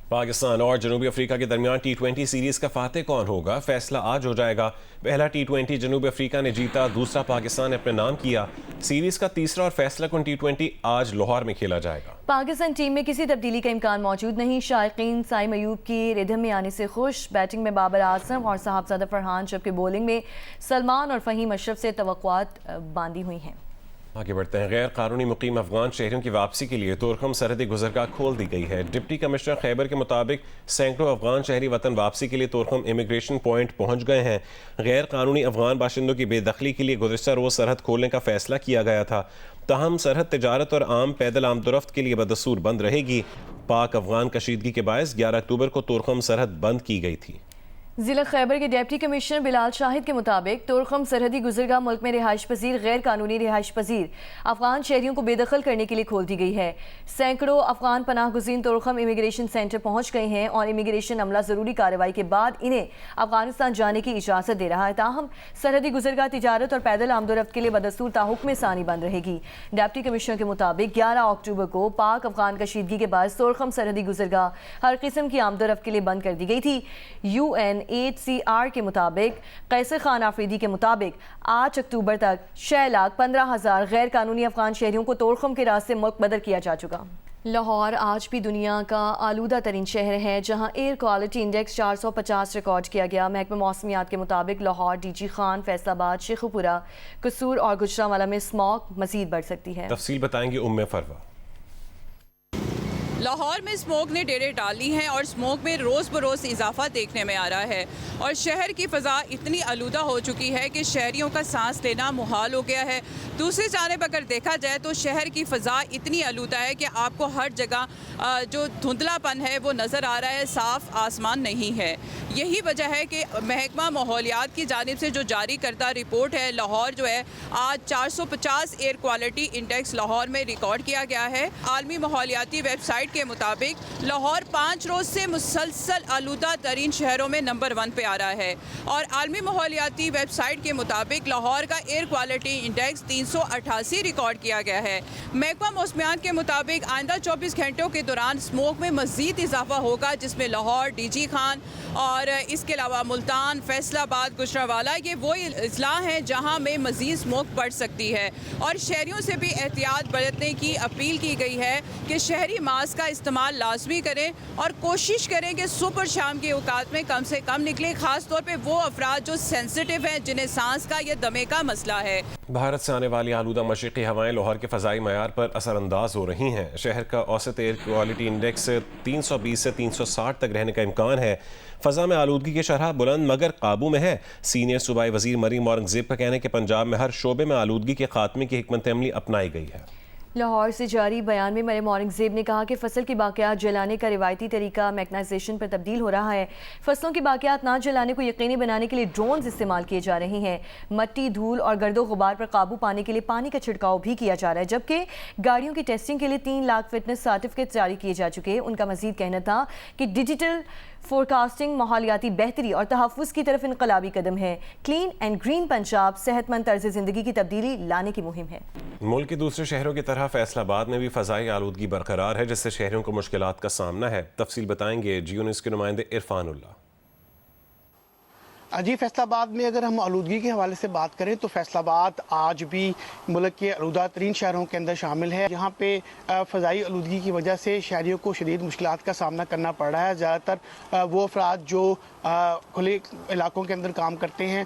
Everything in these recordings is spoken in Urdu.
پاکستان اور جنوبی افریقہ کے درمیان ٹی20 سیریز کا فاتح کون ہوگا، فیصلہ آج ہو جائے گا۔ پہلا ٹی20 جنوبی افریقہ نے جیتا، دوسرا پاکستان نے اپنے نام کیا۔ سیریز کا تیسرا اور فیصلہ کن ٹی20 آج لاہور میں کھیلا جائے گا۔ پاکستان ٹیم میں کسی تبدیلی کا امکان موجود نہیں، شائقین سائم ایوب کی ردھم میں آنے سے خوش۔ بیٹنگ میں بابر اعظم اور صاحبزادہ فرحان، جبکہ بولنگ میں سلمان اور فہیم اشرف سے توقعات باندھی ہوئی ہیں۔ آگے بڑھتے ہیں۔ غیر قانونی مقیم افغان شہریوں کی واپسی کے لیے طورخم سرحدی گزرگاہ کھول دی گئی ہے۔ ڈپٹی کمشنر خیبر کے مطابق سینکڑوں افغان شہری وطن واپسی کے لیے طورخم امیگریشن پوائنٹ پہنچ گئے ہیں۔ غیر قانونی افغان باشندوں کی بے دخلی کے لیے گزشتہ روز سرحد کھولنے کا فیصلہ کیا گیا تھا، تاہم سرحد تجارت اور عام پیدل آمد و رفت کے لیے بدستور بند رہے گی۔ پاک افغان کشیدگی کے باعث 11 اکتوبر کو طورخم سرحد بند کی گئی تھی۔ ضلع خیبر کے ڈپٹی کمشنر بلال شاہد کے مطابق طورخم سرحدی گزرگاہ ملک میں رہائش پذیر غیر قانونی رہائش پذیر افغان شہریوں کو بے دخل کرنے کے لیے کھول دی گئی ہے۔ سینکڑوں افغان پناہ گزین طورخم امیگریشن سینٹر پہنچ گئے ہیں اور امیگریشن عملہ ضروری کارروائی کے بعد انہیں افغانستان جانے کی اجازت دے رہا ہے، تاہم سرحدی گزرگاہ تجارت اور پیدل آمد و رفت کے لیے بدستور تاحکم ثانی بند رہے گی۔ ڈپٹی کمشنر کے مطابق 11 اکتوبر کو پاک افغان کشیدگی کے باعث طورخم سرحدی گزرگاہ ہر قسم کی آمد و رفت کے لیے بند کر دی گئی تھی۔ UNHCR کے مطابق قیصر خان آفریدی کے مطابق 8 اکتوبر تک 6,15,000 غیر قانونی افغان شہریوں کو طورخم کے راستے ملک بدر کیا جا چکا۔ لاہور آج بھی دنیا کا آلودہ ترین شہر ہے، جہاں ایئر کوالٹی انڈیکس 450 ریکارڈ کیا گیا۔ محکمہ موسمیات کے مطابق لاہور، ڈی جی خان، فیصل آباد، شیخوپورہ، قصور اور گوجرانوالہ میں اسموگ مزید بڑھ سکتی ہے۔ تفصیل بتائیں گے ام فروا۔ لاہور میں اسموگ نے ڈیرے ڈالی ہیں اور اسموگ میں روز بروز اضافہ دیکھنے میں آ رہا ہے اور شہر کی فضا اتنی آلودہ ہو چکی ہے کہ شہریوں کا سانس لینا محال ہو گیا ہے۔ دوسری جانب اگر دیکھا جائے تو شہر کی فضا اتنی آلودہ ہے کہ آپ کو ہر جگہ جو دھندلا پن ہے وہ نظر آ رہا ہے، صاف آسمان نہیں ہے۔ یہی وجہ ہے کہ محکمہ ماحولیات کی جانب سے جو جاری کردہ رپورٹ ہے، لاہور جو ہے آج 450 ایئر کوالٹی انڈیکس لاہور میں ریکارڈ کیا گیا ہے۔ عالمی ماحولیاتی ویب سائٹ کے مطابق لاہور 5 روز سے مسلسل آلودہ ترین شہروں میں نمبر 1 پہ آ رہا ہے اور عالمی ماحولیاتی ویب سائٹ کے مطابق لاہور کا ایئر کوالٹی انڈیکس 388 ریکارڈ کیا گیا ہے۔ محکمہ موسمیات کے مطابق آئندہ 24 گھنٹوں کے دوران اسموگ میں مزید اضافہ ہوگا، جس میں لاہور، ڈی جی خان اور اس کے علاوہ ملتان، فیصل آباد، گوجرانوالہ یہ وہ اضلاع ہیں جہاں میں مزید اسموگ بڑھ سکتی ہے اور شہریوں سے بھی احتیاط برتنے کی اپیل کی گئی ہے کہ شہری ماسک کا استعمال لازمی کریں اور کوشش کریں کہ صبح اور شام کے اوقات میں کم سے کم نکلیں، خاص طور پہ وہ افراد جو سینسیٹیو ہیں، جنہیں سانس کا یا دمے کا مسئلہ ہے۔ بھارت سے آنے والی آلودہ مشرقی ہوائیں لاہور کے فضائی معیار پر اثر انداز ہو رہی ہیں۔ شہر کا اوسط ایئر کوالٹی انڈیکس 320 سے 360 تک رہنے کا امکان ہے۔ فضا میں آلودگی کی شرح بلند مگر قابو میں ہے۔ سینئر صوبائی وزیر مریم اورنگزیب کا کہنا ہے کہ پنجاب میں ہر شعبے میں آلودگی کے خاتمے کی حکمت عملی اپنائی گئی ہے۔ لاہور سے جاری بیان میں مریم اورنگزیب نے کہا کہ فصل کی باقیات جلانے کا روایتی طریقہ میکنائزیشن پر تبدیل ہو رہا ہے۔ فصلوں کی باقیات نہ جلانے کو یقینی بنانے کے لیے ڈرونز استعمال کیے جا رہے ہیں۔ مٹی، دھول اور گرد و غبار پر قابو پانے کے لیے پانی کا چھڑکاؤ بھی کیا جا رہا ہے، جبکہ گاڑیوں کی ٹیسٹنگ کے لیے 3 لاکھ فٹنس سرٹیفکیٹ جاری کیے جا چکے ہیں۔ ان کا مزید کہنا تھا کہ ڈیجیٹل فورکاسٹنگ ماحولیاتی بہتری اور تحفظ کی طرف انقلابی قدم ہے۔ کلین اینڈ گرین پنجاب صحت مند طرز زندگی کی تبدیلی لانے کی مہم ہے۔ ملک کے دوسرے شہروں کی طرح فیصل آباد میں بھی فضائی آلودگی برقرار ہے، جس سے شہریوں کو مشکلات کا سامنا ہے۔ تفصیل بتائیں گے جیو نیوز کے نمائندے عرفان اللہ۔ جی، فیصل آباد میں اگر ہم آلودگی کے حوالے سے بات کریں تو فیصل آباد آج بھی ملک کے آلودہ ترین شہروں کے اندر شامل ہے۔ یہاں پہ فضائی آلودگی کی وجہ سے شہریوں کو شدید مشکلات کا سامنا کرنا پڑ رہا ہے۔ زیادہ تر وہ افراد جو کھلے علاقوں کے اندر کام کرتے ہیں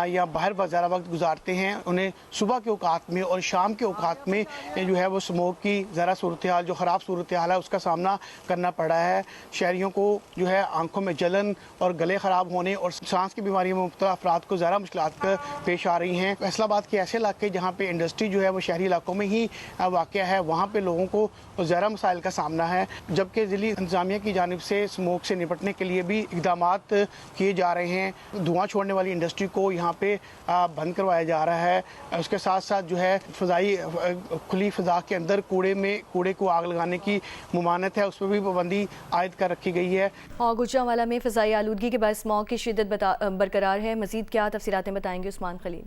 یا باہر زیادہ وقت گزارتے ہیں، انہیں صبح کے اوقات میں اور شام کے اوقات میں جو ہے وہ اسموگ کی ذرا صورتحال جو خراب صورتحال ہے اس کا سامنا کرنا پڑ رہا ہے۔ شہریوں کو جو ہے آنکھوں میں جلن اور گلے خراب ہونے اور سانس کی بیماریوں میں مبتلا افراد کو زیادہ مشکلات پیش آ رہی ہیں۔ فیصل آباد کے ایسے علاقے جہاں پہ انڈسٹری جو ہے وہ شہری علاقوں میں ہی واقع ہے، وہاں پہ لوگوں کو زیادہ مسائل کا سامنا ہے، جبکہ ضلعی انتظامیہ کی جانب سے اسموگ سے نپٹنے کے لیے بھی اقدامات کیے جا رہے ہیں۔ دھواں چھوڑنے والی انڈسٹری کو یہاں پہ بند کروایا جا رہا ہے۔ اس کے ساتھ ساتھ جو ہے فضائی کھلی فضا کے اندر کوڑے کو آگ لگانے کی ممانعت ہے، اس پہ بھی پابندی عائد کر رکھی گئی ہے۔ اور گوجرانوالہ میں فضائی آلودگی کے باعث اسموگ کی شدت برقرار ہے۔ مزید کیا تفصیلات بتائیں گے عثمان خلیل۔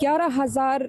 11,000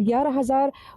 11,000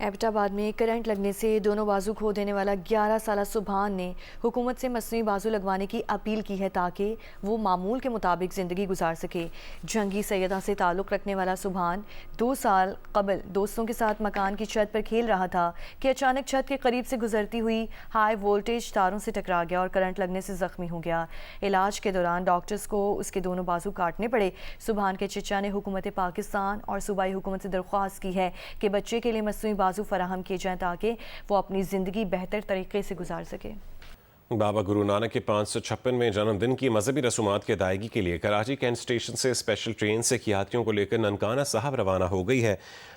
ایبٹ آباد میں کرنٹ لگنے سے دونوں بازو کھو دینے والا 11 سالہ سبحان نے حکومت سے مصنوعی بازو لگوانے کی اپیل کی ہے تاکہ وہ معمول کے مطابق زندگی گزار سکے۔ جنگی سیدہ سے تعلق رکھنے والا سبحان 2 سال قبل دوستوں کے ساتھ مکان کی چھت پر کھیل رہا تھا کہ اچانک چھت کے قریب سے گزرتی ہوئی ہائی وولٹیج تاروں سے ٹکرا گیا اور کرنٹ لگنے سے زخمی ہو گیا۔ علاج کے دوران ڈاکٹرز کو اس کے دونوں بازو کاٹنے پڑے۔ سبحان کے چچا نے حکومت پاکستان اور صوبائی حکومت سے درخواست کی ہے کہ بچے کے لیے مصنوعی بازو فراہم کیے جائیں تاکہ وہ اپنی زندگی بہتر طریقے سے گزار سکے۔ بابا گرو نانک کے 556ویں جنم دن کی مذہبی رسومات کی ادائیگی کے لیے کراچی کینٹ اسٹیشن سے اسپیشل ٹرین سکھیاتریوں کو لے کر ننکانہ صاحب روانہ ہو گئی ہے۔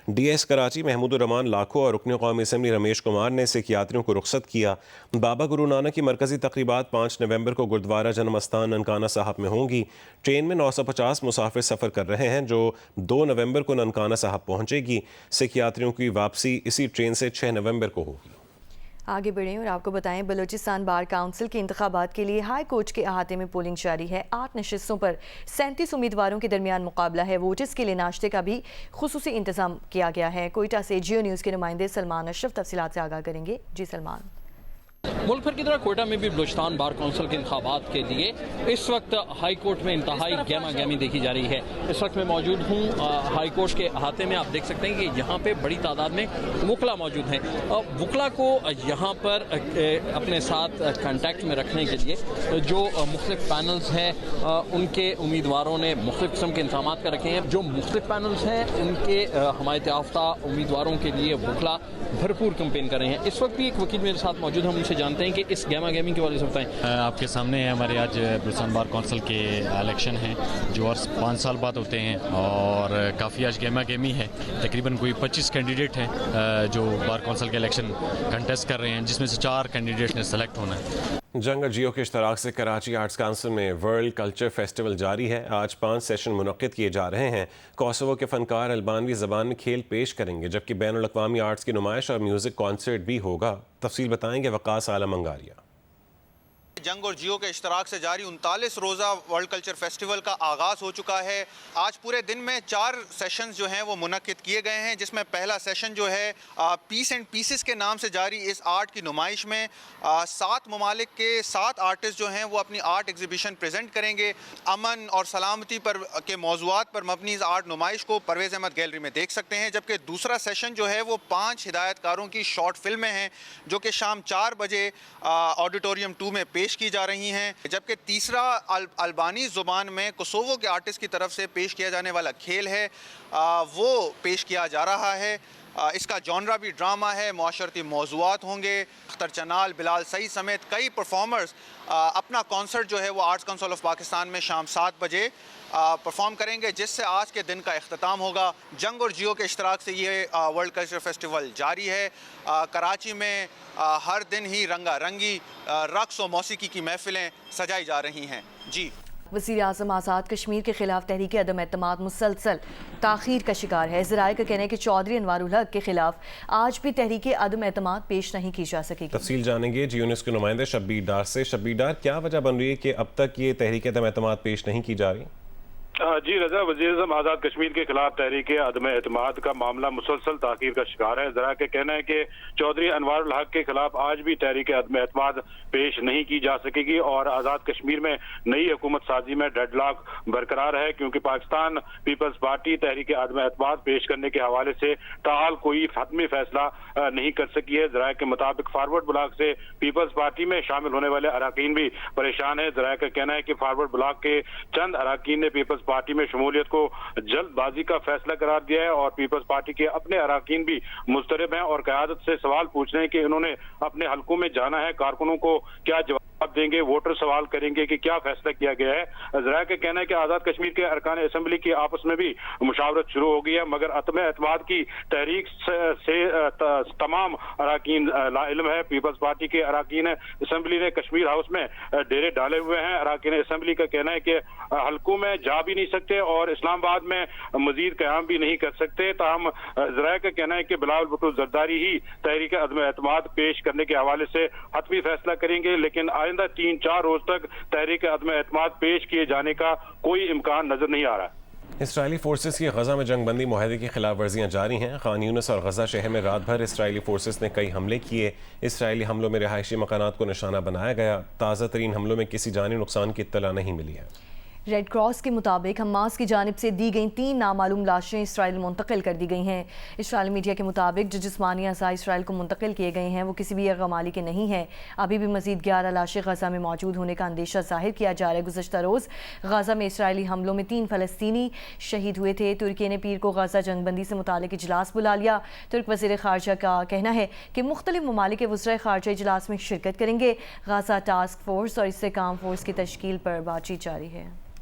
ڈی ایس کراچی محمود الرحمان لاکھو اور رکن قومی اسمبلی رمیش کمار نے سکھیاتریوں کو رخصت کیا۔ بابا گرو نانک کی مرکزی تقریبات 5 نومبر کو گردوارہ جنم استھان ننکانہ صاحب میں ہوں گی۔ ٹرین میں 950 مسافر سفر کر رہے ہیں جو 2 نومبر کو ننکانہ صاحب پہنچے گی۔ سکھیاتریوں کی واپسی اسی ٹرین سے 6 نومبر کو ہوگی۔ آگے بڑھیں اور آپ کو بتائیں بلوچستان بار کونسل کے انتخابات کے لیے ہائی کورٹ کے احاطے میں پولنگ جاری ہے۔ 8 نشستوں پر 37 امیدواروں کے درمیان مقابلہ ہے۔ ووٹرز کے لیے ناشتے کا بھی خصوصی انتظام کیا گیا ہے۔ کوئٹہ سے جیو نیوز کے نمائندے سلمان اشرف تفصیلات سے آگاہ کریں گے۔ جی سلمان۔ ملک بھر کی طرح کوئٹہ میں بھی بلوچستان بار کونسل کے انتخابات کے لیے اس وقت ہائی کورٹ میں انتہائی گہما گہمی دیکھی جا رہی ہے۔ اس وقت میں موجود ہوں ہائی کورٹ کے احاطے میں۔ آپ دیکھ سکتے ہیں کہ یہاں پہ بڑی تعداد میں وکلا موجود ہیں۔ وکلا کو یہاں پر اپنے ساتھ کانٹیکٹ میں رکھنے کے لیے جو مختلف پینلز ہیں ان کے امیدواروں نے مختلف قسم کے انتظامات کر رکھے ہیں۔ جو مختلف پینلز ہیں ان کے حمایت یافتہ امیدواروں کے لیے وکلا بھرپور کمپین کر رہے ہیں۔ اس وقت بھی ایک وکیل میرے ساتھ موجود ہیں، ہم ان سے جانتے ہیں کہ اس گیما گیمنگ کے والے سے بتائیں۔ آپ کے سامنے ہے ہمارے آج بلوچستان بار کونسل کے الیکشن ہیں جو 5 سال بعد ہوتے ہیں اور کافی آج گیما گیمی ہے۔ تقریباً کوئی 25 کینڈیڈیٹ ہیں جو بار کونسل کے الیکشن کنٹیسٹ کر رہے ہیں جس میں سے 4 کینڈیڈیٹ نے سلیکٹ ہونا ہے۔ جنگ اور جیو کے اشتراک سے کراچی آرٹس کونسل میں ورلڈ کلچر فیسٹیول جاری ہے۔ آج 5 سیشن منعقد کیے جا رہے ہیں۔ کوسوو کے فنکار البانوی زبان میں کھیل پیش کریں گے جبکہ بین الاقوامی آرٹس کی نمائش اور میوزک کانسرٹ بھی ہوگا۔ تفصیل بتائیں گے وقاص عالم انگاریہ۔ جنگ اور جیو کے اشتراک سے جاری 39 روزہ ورلڈ کلچر فیسٹیول کا آغاز ہو چکا ہے۔ آج پورے دن میں 4 سیشنز جو ہیں وہ منعقد کیے گئے ہیں جس میں پہلا سیشن جو ہے پیس اینڈ پیسز کے نام سے جاری اس آرٹ کی نمائش میں 7 ممالک کے 7 آرٹسٹ جو ہیں وہ اپنی آرٹ ایگزیبیشن پریزنٹ کریں گے۔ امن اور سلامتی پر کے موضوعات پر مبنی اس آرٹ نمائش کو پرویز احمد گیلری میں دیکھ سکتے ہیں، جبکہ دوسرا سیشن جو ہے وہ 5 ہدایت کاروں کی شارٹ فلمیں ہیں جو کہ شام 4 بجے آڈیٹوریم 2 میں پیش کی جا رہی ہیں، جبکہ تیسرا البانی زبان میں کوسوو کے آرٹسٹ کی طرف سے پیش کیا جانے والا کھیل ہے وہ پیش کیا جا رہا ہے۔ اس کا جانرا بھی ڈرامہ ہے، معاشرتی موضوعات ہوں گے۔ اختر چنال، بلال سعید سمیت کئی پرفارمرز اپنا کانسرٹ جو ہے وہ آرٹس کونسل آف پاکستان میں شام 7 بجے پرفارم کریں گے جس سے آج کے دن کا اختتام ہوگا۔ جنگ اور جیو کے اشتراک سے یہ ورلڈ کلچر فیسٹیول جاری ہے۔ کراچی میں ہر دن ہی رنگا رنگی رقص و موسیقی کی محفلیں سجائی جا رہی ہیں۔ جی وزیر اعظم آزاد کشمیر کے خلاف تحریک عدم اعتماد مسلسل تاخیر کا شکار ہے۔ ذرائع کا کہنا ہے کہ چودھری انوار الحق کے خلاف آج بھی تحریک عدم اعتماد پیش نہیں کی جا سکے گی۔ تفصیل جانیں گے جیو نیوز کے نمائندے شبیر ڈار سے۔ شبیر ڈار، کیا وجہ بن رہی ہے کہ اب تک یہ تحریک عدم اعتماد پیش نہیں کی جا رہی؟ جی رضا، وزیر اعظم آزاد کشمیر کے خلاف تحریک عدم اعتماد کا معاملہ مسلسل تاخیر کا شکار ہے۔ ذرائع کا کہنا ہے کہ چودھری انوار الحق کے خلاف آج بھی تحریک عدم اعتماد پیش نہیں کی جا سکے گی اور آزاد کشمیر میں نئی حکومت سازی میں ڈیڈ لاک برقرار ہے کیونکہ پاکستان پیپلز پارٹی تحریک عدم اعتماد پیش کرنے کے حوالے سے تاحال کوئی حتمی فیصلہ نہیں کر سکی ہے۔ ذرائع کے مطابق فارورڈ بلاک سے پیپلز پارٹی میں شامل ہونے والے اراکین بھی پریشان ہیں۔ ذرائع کا کہنا ہے کہ فارورڈ بلاک کے چند اراکین نے پیپلز پارٹی میں شمولیت کو جلد بازی کا فیصلہ قرار دیا ہے اور پیپلز پارٹی کے اپنے اراکین بھی مضطرب ہیں اور قیادت سے سوال پوچھ رہے ہیں کہ انہوں نے اپنے حلقوں میں جانا ہے، کارکنوں کو کیا جواب دیں گے، ووٹر سوال کریں گے کہ کیا فیصلہ کیا گیا ہے۔ ذرائع کا کہنا ہے کہ آزاد کشمیر کے ارکان اسمبلی کی آپس میں بھی مشاورت شروع ہو گئی ہے مگر عدم اعتماد کی تحریک سے تمام اراکین لا علم ہے۔ پیپلز پارٹی کے اراکین اسمبلی نے کشمیر ہاؤس میں ڈیرے ڈالے ہوئے ہیں۔ اراکین اسمبلی کا کہنا ہے کہ حلقوں میں جا بھی نہیں سکتے اور اسلام آباد میں مزید قیام بھی نہیں کر سکتے۔ تاہم ذرائع کا کہنا ہے کہ بلاول بھٹو زرداری ہی تحریک عدم اعتماد پیش کرنے کے حوالے سے حتمی فیصلہ کریں گے، لیکن آئندہ 3-4 روز تک تحریک عدم اعتماد پیش کیے جانے کا کوئی امکان نظر نہیں آ رہا ہے۔ اسرائیلی فورسز کی غزہ میں جنگ بندی معاہدے کی خلاف ورزیاں جاری ہیں۔ خان یونس اور غزہ شہر میں رات بھر اسرائیلی فورسز نے کئی حملے کیے۔ اسرائیلی حملوں میں رہائشی مکانات کو نشانہ بنایا گیا۔ تازہ ترین حملوں میں کسی جانی نقصان کی اطلاع نہیں ملی ہے۔ ریڈ کراس کے مطابق حماس کی جانب سے دی گئیں 3 نامعلوم لاشیں اسرائیل منتقل کر دی گئی ہیں۔ اسرائیلی میڈیا کے مطابق جو جسمانی اعضاء اسرائیل کو منتقل کیے گئے ہیں وہ کسی بھی یرغمالی کے نہیں ہیں۔ ابھی بھی مزید 11 لاشیں غزہ میں موجود ہونے کا اندیشہ ظاہر کیا جا رہا ہے۔ گزشتہ روز غزہ میں اسرائیلی حملوں میں 3 فلسطینی شہید ہوئے تھے۔ ترکی نے پیر کو غزہ جنگ بندی سے متعلق اجلاس بلا لیا۔ ترک وزیر خارجہ کا کہنا ہے کہ مختلف ممالک کے وزرائے خارجہ اجلاس میں شرکت کریں گے۔ غزہ ٹاسک فورس اور استحکام فورس کی تشکیل پر بات چیت جاری ہے۔